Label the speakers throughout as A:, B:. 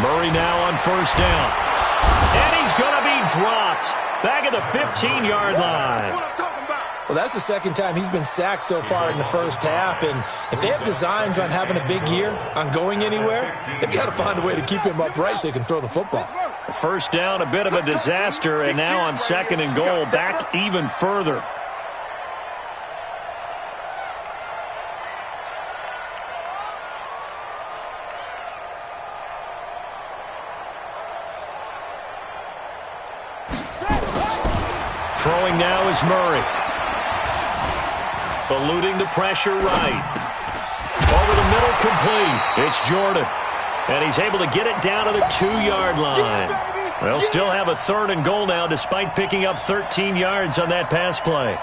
A: Murray now on first down. And he's going to be dropped back at the 15-yard line.
B: Well, that's the second time he's been sacked so far in the first half, and if they have designs on having a big year, on going anywhere, they've got to find a way to keep him upright so he can throw the football.
A: First down, a bit of a disaster, and now on second and goal, back even further. Throwing now is Murray. Eluding the pressure right. Over the middle, complete. It's Jordan. And he's able to get it down to the 2-yard line. They'll still have a third and goal now despite picking up 13 yards on that pass play.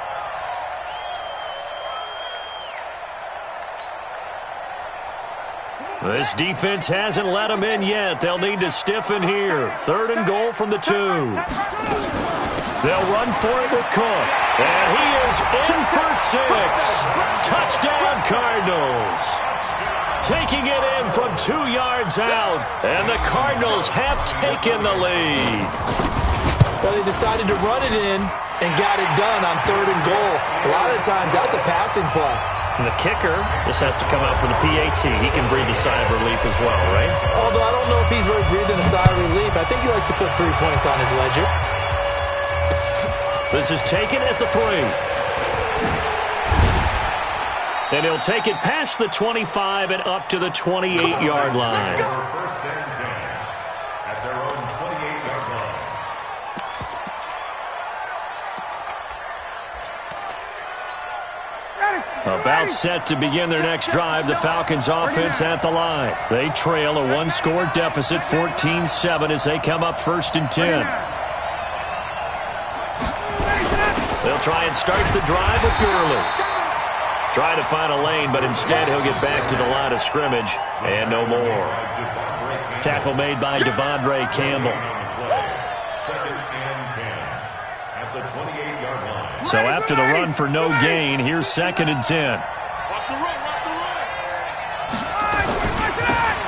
A: This defense hasn't let them in yet. They'll need to stiffen here. Third and goal from the 2. They'll run for it with Cook. And he is in for 6. Touchdown, Cardinals. Taking it in from 2 yards out. And the Cardinals have taken the lead.
B: Well, they decided to run it in and got it done on third and goal. A lot of times, that's a passing play.
A: And the kicker, this has to come out for the PAT. He can breathe a sigh of relief as well, right?
B: Although I don't know if he's really breathing a sigh of relief. I think he likes to put 3 points on his ledger.
A: This is taken at the 3. And he'll take it past the 25 and up to the 28-yard line.
C: First and 10 at their own 28-yard line.
A: About set to begin their next drive, the Falcons offense at the line. They trail a 1-score deficit, 14-7, as they come up first and 10. They'll try and start the drive with Gurley. Try to find a lane, but instead he'll get back to the line of scrimmage and no more. Tackle made by Devondre Campbell.
C: Second and 10 at the 28-yard line.
A: So after the run for no gain, here's second and 10.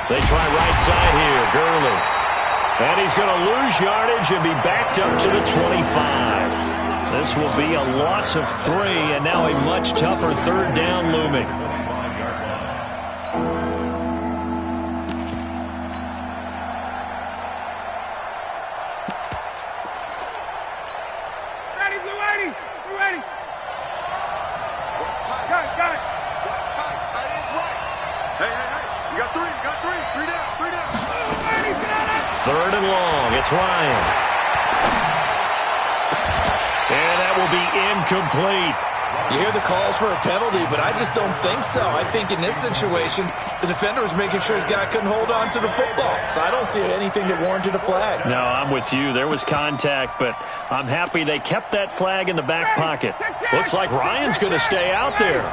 A: They try right side here, Gurley. And he's going to lose yardage and be backed up to the 25. This will be a loss of 3, and now a much tougher third down looming.
D: Ready, Blue 80. Blue 80. Got it.
E: Watch tight. Tight ends right. Hey. You got 3. You got 3. 3 down. 3 down.
A: Third and long. It's Ryan. And that will be incomplete.
B: You hear the calls for a penalty, but I just don't think so. I think in this situation, the defender was making sure his guy couldn't hold on to the football. So I don't see anything that warranted a flag.
A: No, I'm with you. There was contact, but I'm happy they kept that flag in the back pocket. Looks like Ryan's going to stay out there.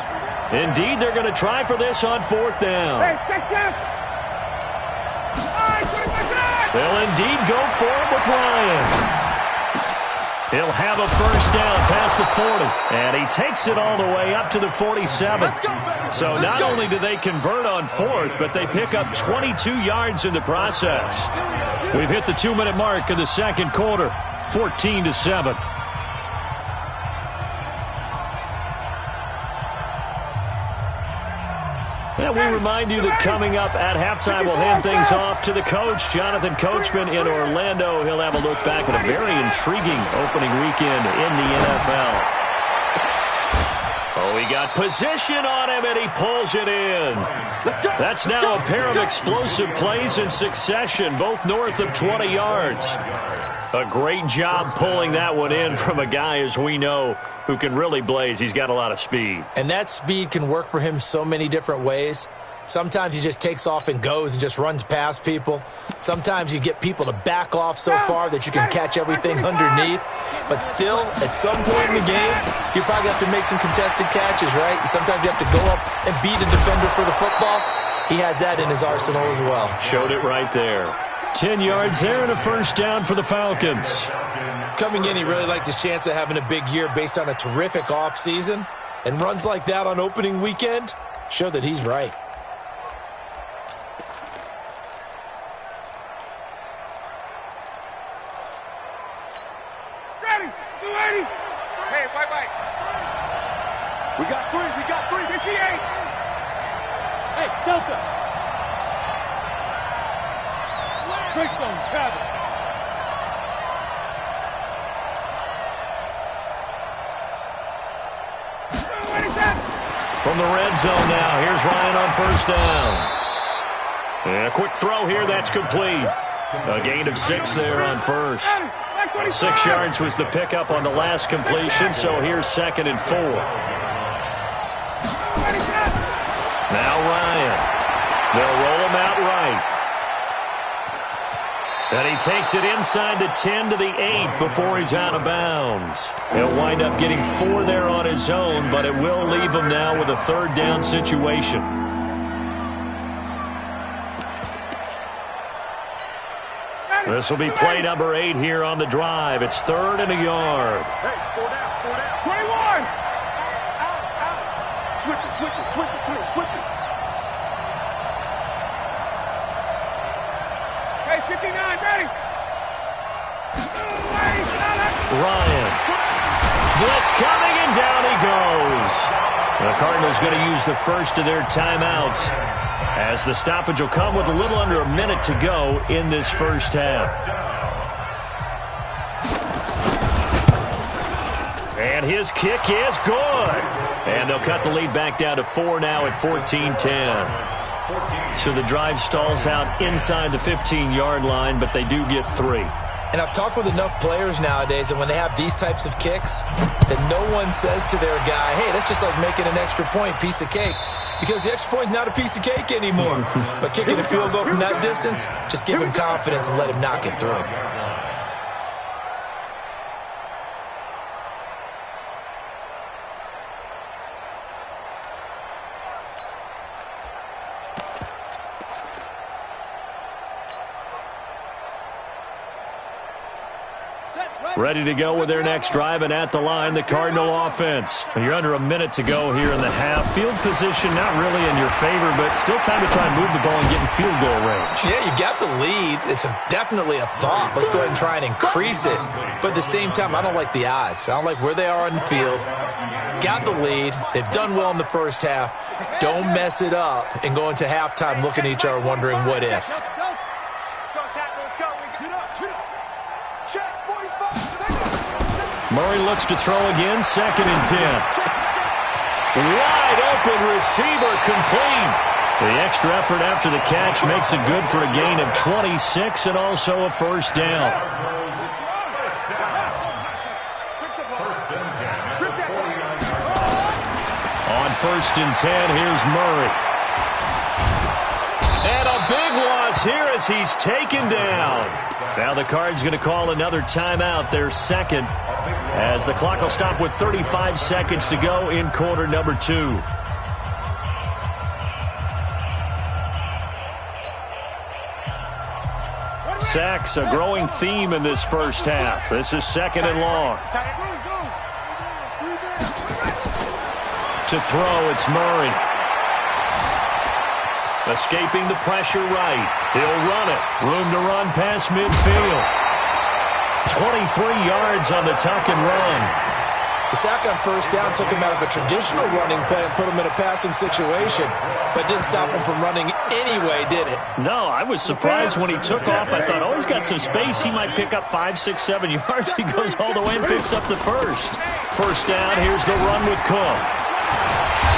A: Indeed, they're going to try for this on fourth down. They'll indeed go for it with Ryan. He'll have a first down past the 40, and he takes it all the way up to the 47. So not only do they convert on fourth, but they pick up 22 yards in the process. We've hit the 2-minute mark of the second quarter, 14-7. And we remind you that coming up at halftime, we'll hand things off to the coach, Jonathan Coachman in Orlando. He'll have a look back at a very intriguing opening weekend in the NFL. Oh, he got position on him, and he pulls it in. That's now a pair of explosive plays in succession, both north of 20 yards. A great job pulling that one in from a guy, as we know, who can really blaze. He's got a lot of speed.
B: And that speed can work for him so many different ways. Sometimes he just takes off and goes and just runs past people. Sometimes you get people to back off so far that you can catch everything underneath. But still, at some point in the game, you probably have to make some contested catches, right? Sometimes you have to go up and beat a defender for the football. He has that in his arsenal as well.
A: Showed it right there. 10 yards there and a first down for the Falcons.
B: Coming in, he really liked his chance of having a big year based on a terrific offseason. And runs like that on opening weekend show that he's right.
D: ready? Hey, white.
E: We got three.
D: 58. Hey, Delta. Greystone, travel.
A: From the red zone now, here's Ryan on first down. And a quick throw here, that's complete. A gain of 6 there on first. 6 yards was the pickup on the last completion, so here's 2nd and 4. Now Ryan. They'll roll him out right. And he takes it inside the 10 to the 8 before he's out of bounds. He'll wind up getting 4 there on his own, but it will leave him now with a 3rd down situation. This will be play number 8 here on the drive. It's 3rd and a yard.
E: Hey, 4 down.
D: 21.
E: Switch it, please, switch it.
D: Hey, 59, ready.
A: Ryan. Blitz coming, and down he goes. The Cardinals going to use the first of their timeouts, as the stoppage will come with a little under a minute to go in this first half. And his kick is good. And they'll cut the lead back down to 4 now at 14-10. So the drive stalls out inside the 15-yard line, but they do get 3.
B: And I've talked with enough players nowadays, and when they have these types of kicks, that no one says to their guy, hey, that's just like making an extra point, piece of cake. Because the extra point's not a piece of cake anymore. But kicking a field goal from that distance, just give him confidence and let him knock it through.
A: Ready to go with their next drive, and at the line, the Cardinal offense. You're under a minute to go here in the half. Field position not really in your favor, but still time to try and move the ball and get in field goal range.
B: Yeah, you got the lead. It's definitely a thought. Let's go ahead and try and increase it. But at the same time, I don't like the odds. I don't like where they are on the field. Got the lead. They've done well in the first half. Don't mess it up and go into halftime looking at each other wondering what if.
A: Murray looks to throw again, 2nd and 10. Wide open receiver complete. The extra effort after the catch makes it good for a gain of 26 and also a first down. On 1st and 10, here's Murray. And a big loss here as he's taken down. Now the Cards going to call another timeout, their 2nd, as the clock will stop with 35 seconds to go in quarter number 2. Sacks, a growing theme in this first half. This is 2nd and long. To throw, it's Murray. Escaping the pressure right. He'll run it. Room to run past midfield. 23 yards on the tuck and run.
B: The sack on first down took him out of a traditional running play and put him in a passing situation, but didn't stop him from running anyway, did it?
A: No, I was surprised when he took off. I thought, oh, he's got some space. He might pick up 5, 6, 7 yards. He goes all the way and picks up the first. First down, here's the run with Cook.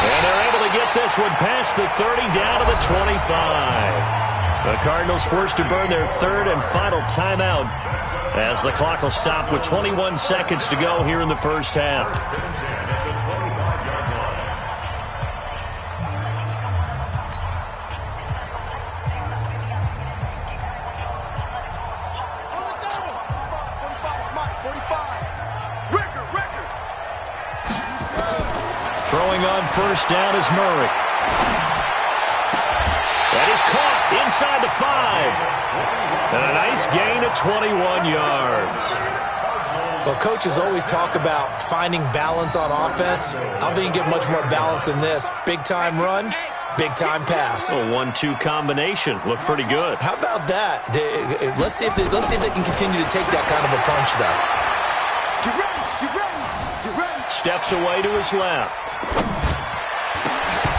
A: And they're able to get this one past the 30 down to the 25. The Cardinals forced to burn their 3rd and final timeout as the clock will stop with 21 seconds to go here in the first half. Throwing on first down is Murray. That is caught inside the 5. And a nice gain of 21 yards.
B: Well, coaches always talk about finding balance on offense. I don't think you get much more balance than this. Big-time run, big-time pass.
A: A 1-2 combination. Looked pretty good.
B: How about that? Let's see if they can continue to take that kind of a punch, though.
E: Get ready, get ready.
A: steps away to his left.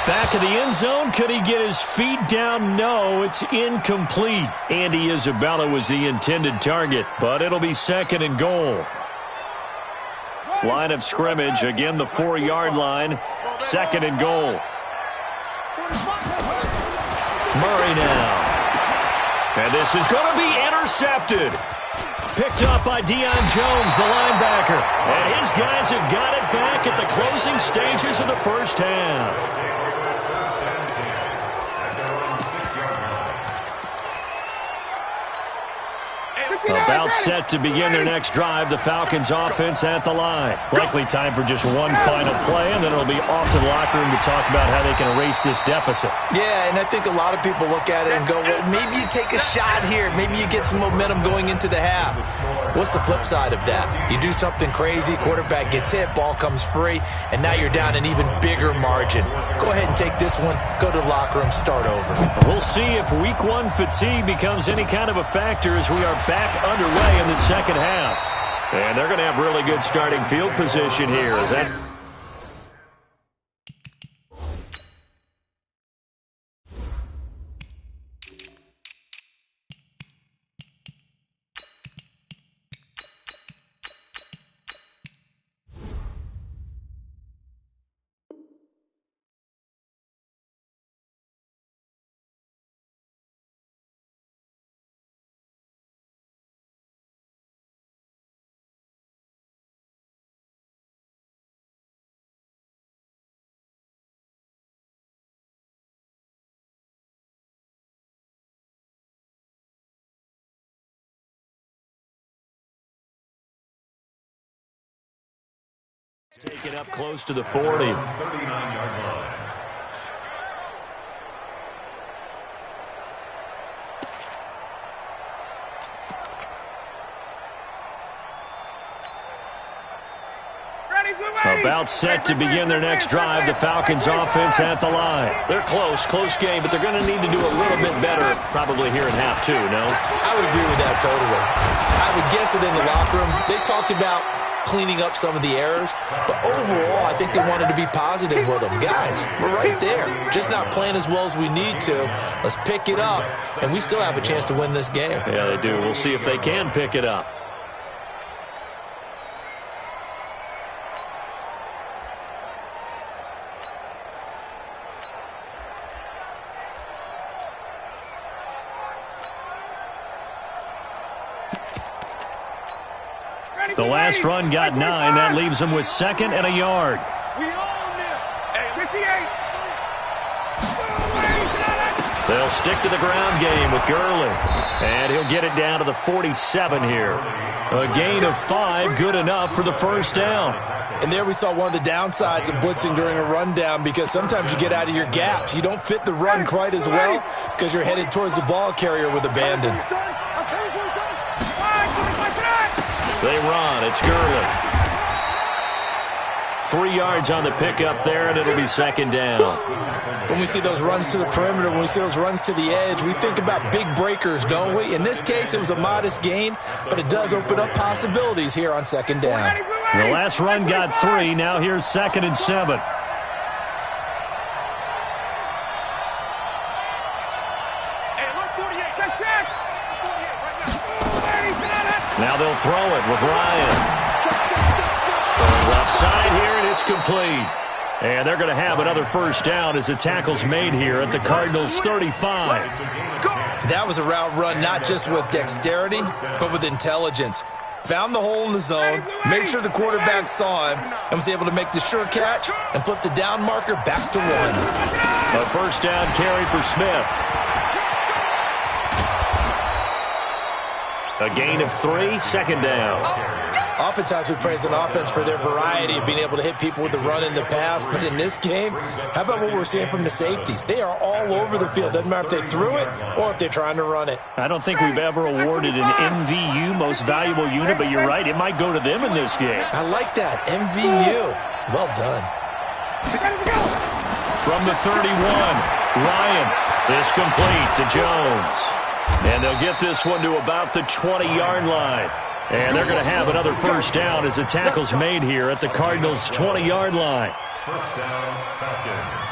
A: Back of the end zone. Could he get his feet down? No, it's incomplete. Andy Isabella was the intended target, but it'll be 2nd and goal. Line of scrimmage, again the 4-yard line. 2nd and goal. Murray now. And this is going to be intercepted. Picked up by Deion Jones, the linebacker. And his guys have got it back at the closing stages of the first half. About set to begin their next drive. The Falcons offense at the line. Likely time for just one final play, and then it'll be off to the locker room to talk about how they can erase this deficit.
B: Yeah, and I think a lot of people look at it and go, well, maybe you take a shot here. Maybe you get some momentum going into the half. What's the flip side of that? You do something crazy, quarterback gets hit, ball comes free, and now you're down an even bigger margin. Go ahead and take this one, go to the locker room, start over.
A: We'll see if week 1 fatigue becomes any kind of a factor as we are back underway in the second half. And they're going to have really good starting field position here. Is that... Take it up close to the 40.
C: 39-yard line.
A: About set to begin their next drive. The Falcons offense at the line. They're close game, but they're going to need to do a little bit better probably here in half 2, no?
B: I would agree with that totally. I would guess it in the locker room. They talked about cleaning up some of the errors, but overall, I think they wanted to be positive with them. Guys, we're right there. Just not playing as well as we need to. Let's pick it up, and we still have a chance to win this game.
A: Yeah, they do. We'll see if they can pick it up. The last run got 9. That leaves them with 2nd and a yard.
D: We own this. 58.
A: They'll stick to the ground game with Gurley. And he'll get it down to the 47 here. A gain of 5, good enough for the first down.
B: And there we saw one of the downsides of blitzing during a rundown, because sometimes you get out of your gaps. You don't fit the run quite as well because you're headed towards the ball carrier with abandon.
A: They run. It's Gurley. 3 yards on the pickup there, and it'll be 2nd down.
B: When we see those runs to the perimeter, when we see those runs to the edge, we think about big breakers, don't we? In this case, it was a modest gain, but it does open up possibilities here on 2nd down.
A: The last run got 3. Now here's 2nd and 7. Now they'll throw it with Ryan. From left side here, and it's complete. And they're going to have another first down as the tackle's made here at the Cardinals' 35.
B: That was a route run not just with dexterity, but with intelligence. Found the hole in the zone, made sure the quarterback saw him, and was able to make the sure catch and flip the down marker back to 1.
A: A first down carry for Smith. A gain of 3, 2nd down.
B: Oftentimes we praise an offense for their variety of being able to hit people with the run in the pass, but in this game, how about what we're seeing from the safeties? They are all over the field. Doesn't matter if they threw it or if they're trying to run it.
A: I don't think we've ever awarded an MVU, most valuable unit, but you're right, it might go to them in this game.
B: I like that, MVU. Well done.
A: From the 31, Ryan is complete to Jones. And they'll get this one to about the 20-yard line. And they're going to have another first down as the tackle's made here at the Cardinals' 20-yard line.
C: First down, Falcons.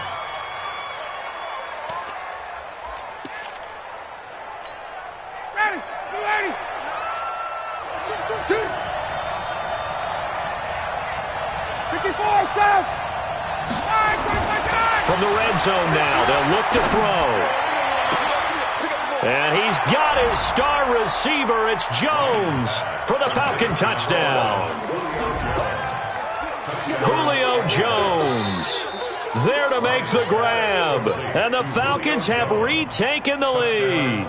D: Ready. 54, South.
A: From the red zone now, they'll look to throw. And he's got his star receiver. It's Jones for the Falcon touchdown. Julio Jones there to make the grab. And the Falcons have retaken the lead.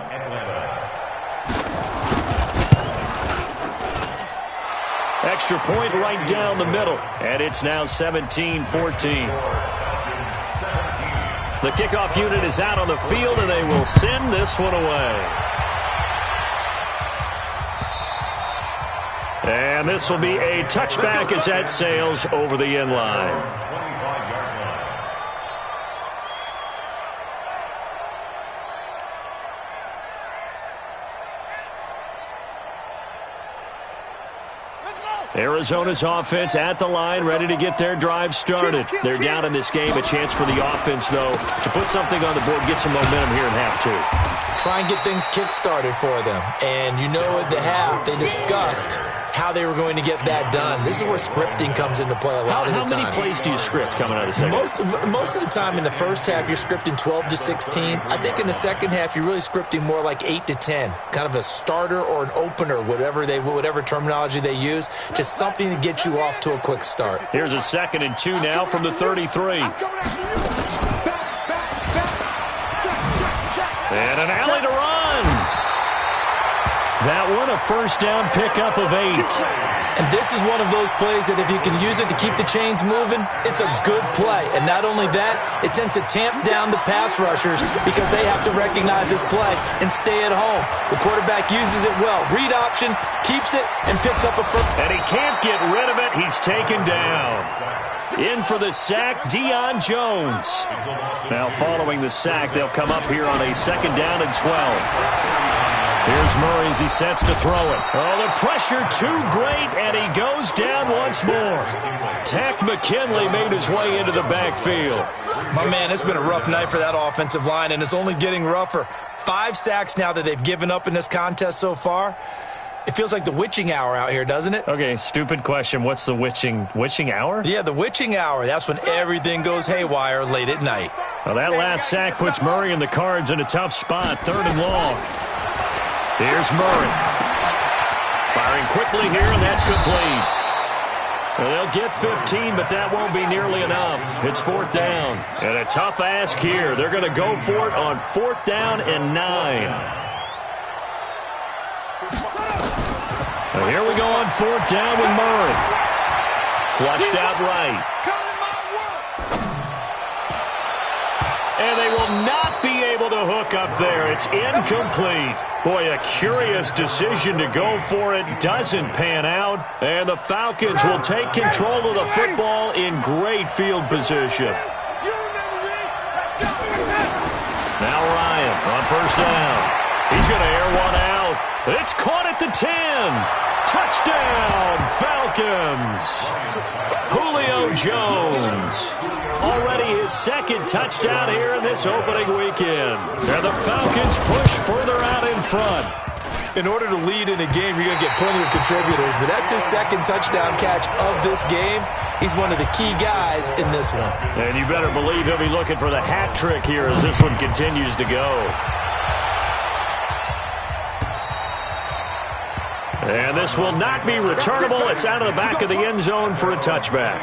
A: Extra point right down the middle. And it's now 17-14. The kickoff unit is out on the field, and they will send this one away. And this will be a touchback as that sails over the end line. Arizona's offense at the line, ready to get their drive started. They're down in this game. A chance for the offense, though, to put something on the board, get some momentum here in half two.
B: Try and get things kick-started for them. And you know at the half, they discussed how they were going to get that done. This is where scripting comes into play a lot of the time.
A: How many plays do you script coming out of the second half?
B: Most of the time in the first half, you're scripting 12 to 16. I think in the second half, you're really scripting more like 8 to 10. Kind of a starter or an opener, whatever terminology they use. Just something to get you off to a quick start.
A: Here's a 2nd and 2 now from the 33. And an alley to run. That one a first down pickup of 8.
B: And this is one of those plays that if you can use it to keep the chains moving, it's a good play. And not only that, it tends to tamp down the pass rushers because they have to recognize this play and stay at home. The quarterback uses it well. Read option, keeps it, and picks up a first.
A: And he can't get rid of it. He's taken down. In for the sack, Deion Jones. Now following the sack, they'll come up here on a 2nd down and 12. Here's Murray as he sets to throw it. Oh, the pressure too great, and he goes down once more. Tack McKinley made his way into the backfield.
B: My man, it's been a rough night for that offensive line, and it's only getting rougher. 5 sacks now that they've given up in this contest so far. It feels like the witching hour out here, doesn't it?
A: Okay, stupid question. What's the witching hour?
B: Yeah, the witching hour. That's when everything goes haywire late at night.
A: Well, that last sack puts Murray and the Cards in a tough spot. 3rd and long. Here's Murray. Firing quickly here, and that's complete. Well, they'll get 15, but that won't be nearly enough. It's 4th down. And a tough ask here. They're going to go for it on 4th down and 9. Well, here we go on 4th down with Murray. Flushed out right. And they will not be able to hook up there. It's incomplete. Boy, a curious decision to go for it. Doesn't pan out. And the Falcons will take control of the football in great field position. Now Ryan on 1st down. He's going to air one out. It's caught at the 10. Touchdown, Falcons. Julio Jones. Already his 2nd touchdown here in this opening weekend. And the Falcons push further out in front.
B: In order to lead in a game, you're going to get plenty of contributors, but that's his 2nd touchdown catch of this game. He's one of the key guys in this one.
A: And you better believe he'll be looking for the hat trick here as this one continues to go. And this will not be returnable. It's out of the back of the end zone for a touchback.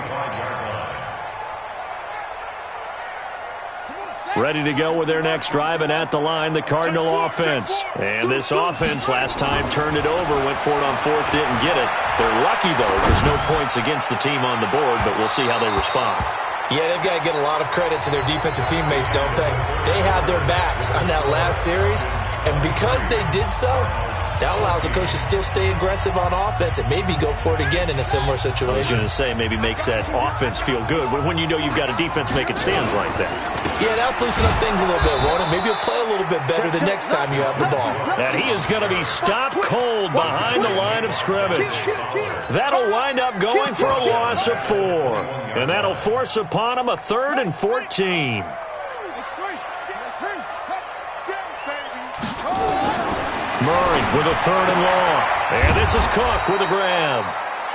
A: Ready to go with their next drive, and at the line, the Cardinal offense. And this offense last time turned it over, went for it on 4th, didn't get it. They're lucky, though. There's no points against the team on the board, but we'll see how they respond.
B: Yeah, they've got to get a lot of credit to their defensive teammates, don't they? They had their backs on that last series, and because they did so, that allows the coach to still stay aggressive on offense and maybe go for it again in a similar situation.
A: I was going to say maybe makes that offense feel good when you know you've got a defense making stands like that.
B: Yeah, that'll loosen up things a little bit, won't it? Maybe you'll play a little bit better the next time you have the ball.
A: And he is going to be stopped cold behind the line of scrimmage. That'll wind up going for a loss of 4. And that'll force upon him a 3rd and 14. Murray with a 3rd and long. And this is Cook with a grab.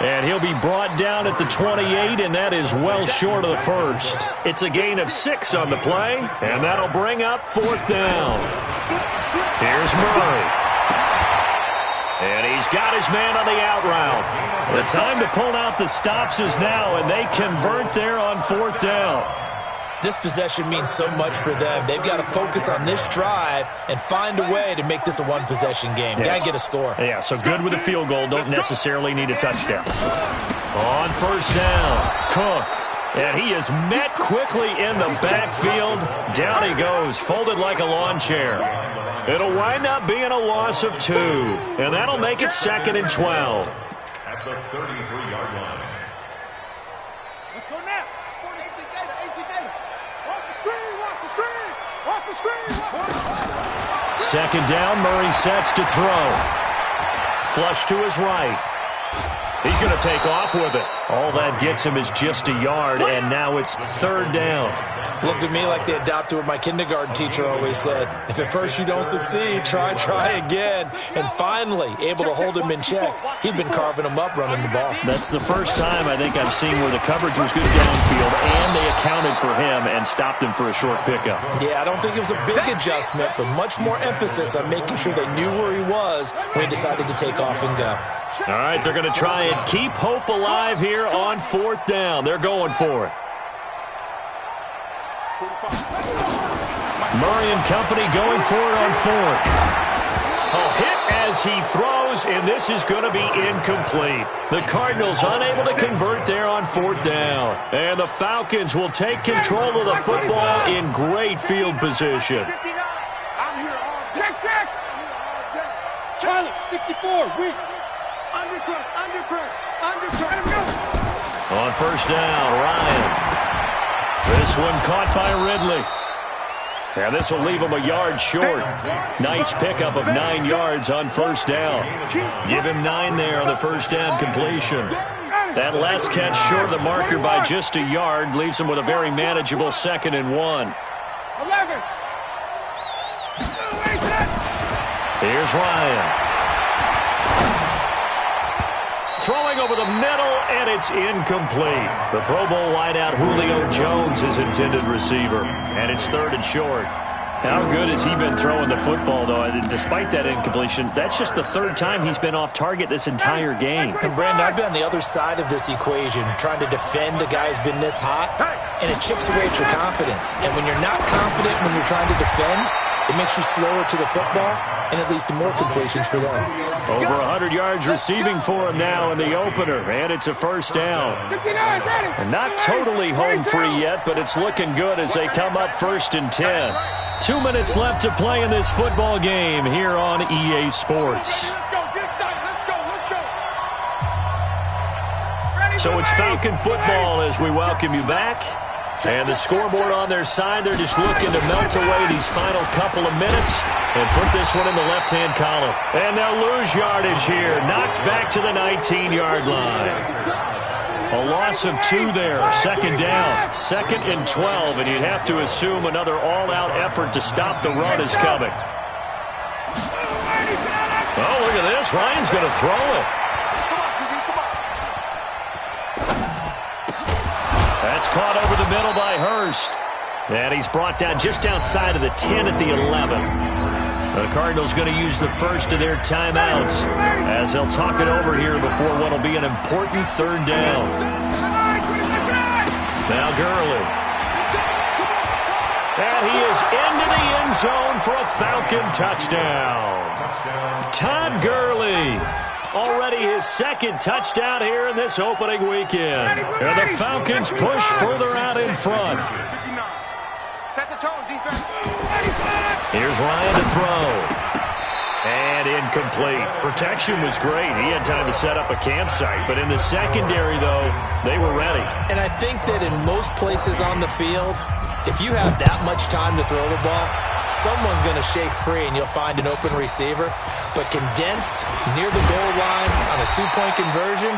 A: And he'll be brought down at the 28, and that is well short of the first. It's a gain of 6 on the play, and that'll bring up 4th down. Here's Murray. And he's got his man on the out route. The time to pull out the stops is now, and they convert there on 4th down.
B: This possession means so much for them. They've got to focus on this drive and find a way to make this a one-possession game. Got to get a score.
A: Yeah, so good with a field goal. Don't necessarily need a touchdown. On 1st down, Cook. And he is met quickly in the backfield. Down he goes, folded like a lawn chair. It'll wind up being a loss of 2. And that'll make it 2nd and 12.
C: At the 33-yard line.
E: Let's go now. 18 Gator. Watch the screen. Watch the screen.
A: 2nd down, Murray sets to throw. Flush to his right. He's going to take off with it. All that gets him is just a yard, and now it's 3rd down.
B: Looked at me like they adopted what my kindergarten teacher always said. If at first you don't succeed, try again. And finally, able to hold him in check. He'd been carving him up running the ball.
A: That's the first time I think I've seen where the coverage was good downfield, and they accounted for him and stopped him for a short pickup.
B: Yeah, I don't think it was a big adjustment, but much more emphasis on making sure they knew where he was when he decided to take off and go.
A: All right, they're going to try and keep hope alive here on 4th down. They're going for it. Murray and company going for it on 4th. A hit as he throws, and this is going to be incomplete. The Cardinals unable to convert there on 4th down. And the Falcons will take control of the football in great field position.
E: I'm here all day.
D: Check. Charlie, 64, weak.
E: Undercut.
A: On 1st down, Ryan. This one caught by Ridley. And this will leave him a yard short. Nice pickup of 9 yards on 1st down. Give him 9 there on the 1st down completion. That last catch short of the marker by just a yard leaves him with a very manageable 2nd and 1.
D: 11.
A: Here's Ryan. Throwing over the middle, and it's incomplete. The Pro Bowl wideout Julio Jones is intended receiver, and it's 3rd and short. How good has he been throwing the football, though? Despite that incompletion, that's just the 3rd time he's been off target this entire game.
B: And, Brandon, I've been on the other side of this equation, trying to defend a guy who's been this hot, and it chips away at your confidence. And when you're not confident when you're trying to defend, it makes you slower to the football, and it leads to more completions for them.
A: Over 100 yards receiving for him now in the opener, and it's a 1st down. And not totally home free yet, but it's looking good as they come up 1st and 10. 2 minutes left to play in this football game here on EA Sports. So it's Falcon football as we welcome you back. And the scoreboard on their side, they're just looking to melt away these final couple of minutes and put this one in the left-hand column. And they'll lose yardage here, knocked back to the 19-yard line. A loss of 2 there, 2nd down, 2nd and 12, and you'd have to assume another all-out effort to stop the run is coming. Oh, look at this. Ryan's going to throw it. That's caught over the middle by Hurst. And he's brought down just outside of the 10 at the 11. The Cardinals going to use the first of their timeouts as they'll talk it over here before what will be an important 3rd down. Now Gurley. And he is into the end zone for a Falcon touchdown. Todd Gurley. Already his 2nd touchdown here in this opening weekend. And the Falcons push further out in front.
E: Set the tone, defense.
A: Here's Ryan to throw. And incomplete. Protection was great. He had time to set up a campsite. But in the secondary, though, they were ready.
B: And I think that in most places on the field, if you have that much time to throw the ball, someone's going to shake free and you'll find an open receiver. But condensed near the goal line on a two-point conversion,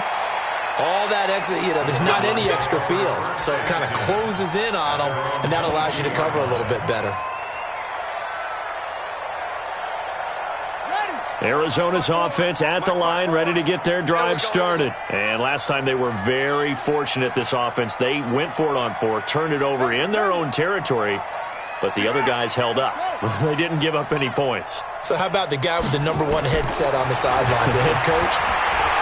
B: all that extra, there's not any extra field. So it kind of closes in on them, and that allows you to cover a little bit better.
A: Arizona's offense at the line, ready to get their drive started. And last time they were very fortunate, this offense. They went for it on 4, turned it over in their own territory, but the other guys held up. They didn't give up any points.
B: So how about the guy with the #1 headset on the sidelines, the head coach?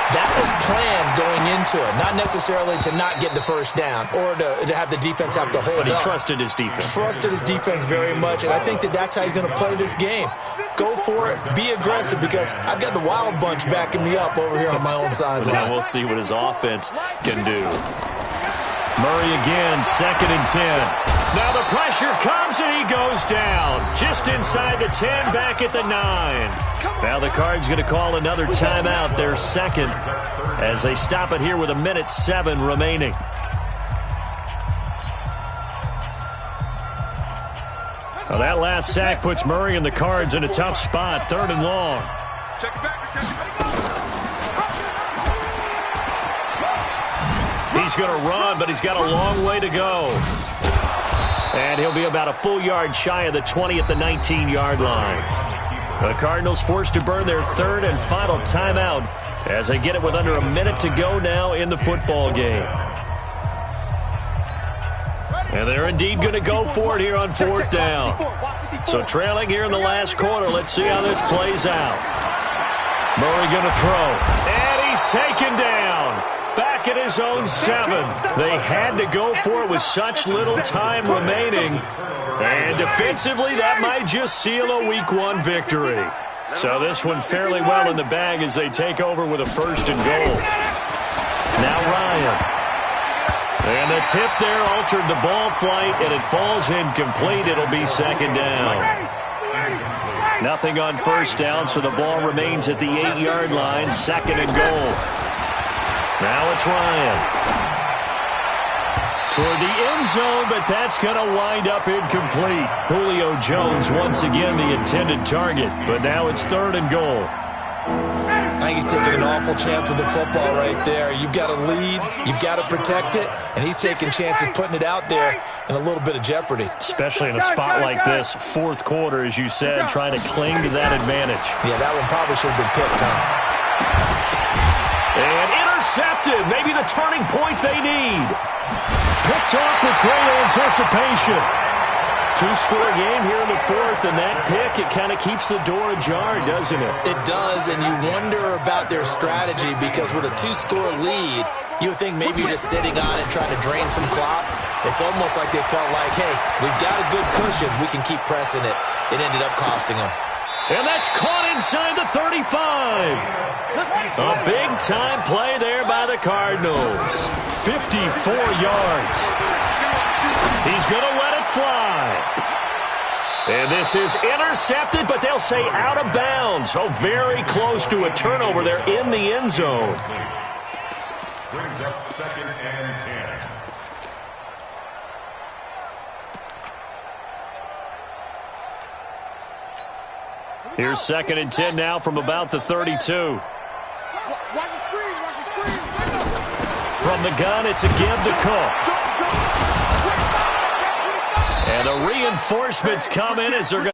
B: That was planned going into it, not necessarily to not get the first down or to have the defense have to hold up.
A: But he trusted his defense.
B: Trusted his defense very much, and I think that that's how he's going to play this game. Go for it. Be aggressive, because I've got the wild bunch backing me up over here on my own sideline.
A: Now we'll see what his offense can do. Murray again, 2nd and 10. Now the pressure comes, and he goes down. Just inside the 10, back at the 9. Now the Cards going to call another timeout, their second, as they stop it here with 1:07 remaining. Now that last sack puts Murray and the Cards in a tough spot, 3rd and long.
E: Check it back, check it back.
A: He's going to run, but he's got a long way to go. And he'll be about a full yard shy of the 20 at the 19-yard line. The Cardinals forced to burn their 3rd and final timeout as they get it with under a minute to go now in the football game. And they're indeed going to go for it here on 4th down. So trailing here in the last quarter, let's see how this plays out. Murray going to throw. And he's taken down. Back at his own 7. They had to go for it with such little time remaining. And defensively, that might just seal a Week 1 victory. So this one fairly well in the bag as they take over with a 1st and goal. Now Ryan. And the tip there altered the ball flight, and it falls incomplete. It'll be 2nd down. Nothing on 1st down, so the ball remains at the 8-yard line, 2nd and goal. Now it's Ryan. Toward the end zone, but that's going to wind up incomplete. Julio Jones once again the intended target, but now it's 3rd and goal.
B: I think he's taking an awful chance with the football right there. You've got to lead, you've got to protect it, and he's taking chances putting it out there in a little bit of jeopardy.
A: Especially in a spot like this, 4th quarter, as you said, trying to cling to that advantage.
B: Yeah, that one probably should have been picked, huh?
A: And intercepted, maybe the turning point they need. Picked off with great anticipation. 2-score game here in the 4th, and that pick, it kind of keeps the door ajar, doesn't it?
B: It does, and you wonder about their strategy, because with a 2-score lead, you would think maybe you're just sitting on it trying to drain some clock. It's almost like they felt like, hey, we've got a good cushion. We can keep pressing it. It ended up costing them.
A: And that's caught inside the 35. A big-time play there by the Cardinals. 54 yards. He's going to let it fly. And this is intercepted, but they'll say out of bounds. Oh, very close to a turnover there in the end zone.
C: Brings up 2nd and 10.
A: Here's 2nd and 10 now from about the 32.
E: Watch the screen, watch the screen.
A: From the gun, it's a give to Cook. And the reinforcements come in as they're going